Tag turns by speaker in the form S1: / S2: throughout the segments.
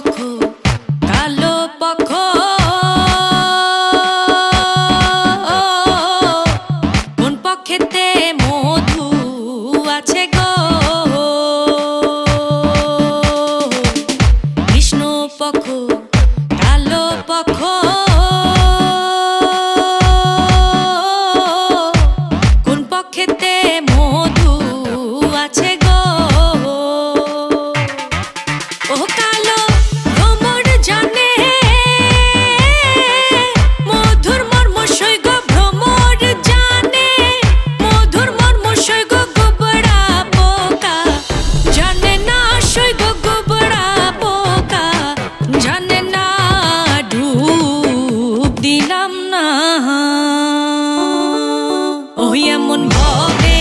S1: পক্ষ কালো পক্ষ কোন পক্ষেতে মধু আছে গো কৃষ্ণ পক্ষ কালো পক্ষ কোন পক্ষেতে মধু আছে গো ও কালো ভ্রমর জানে মধুর মর্ম সৈগ ভ্রমর জানে মধুর মর্ম সৈগ গোবরা পোকা জানে না সৈগ গোবরা পোকা জানে না ডুব দিলাম না ওই এমন ভবে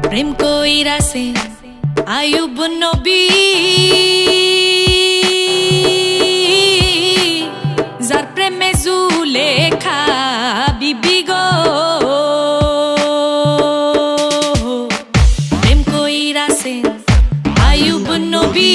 S1: প্রেম কইরাছে আয়ুব নবী যার প্রেমে জুলেখা বিবি গো প্রেম কইরাছে আয়ুব নবী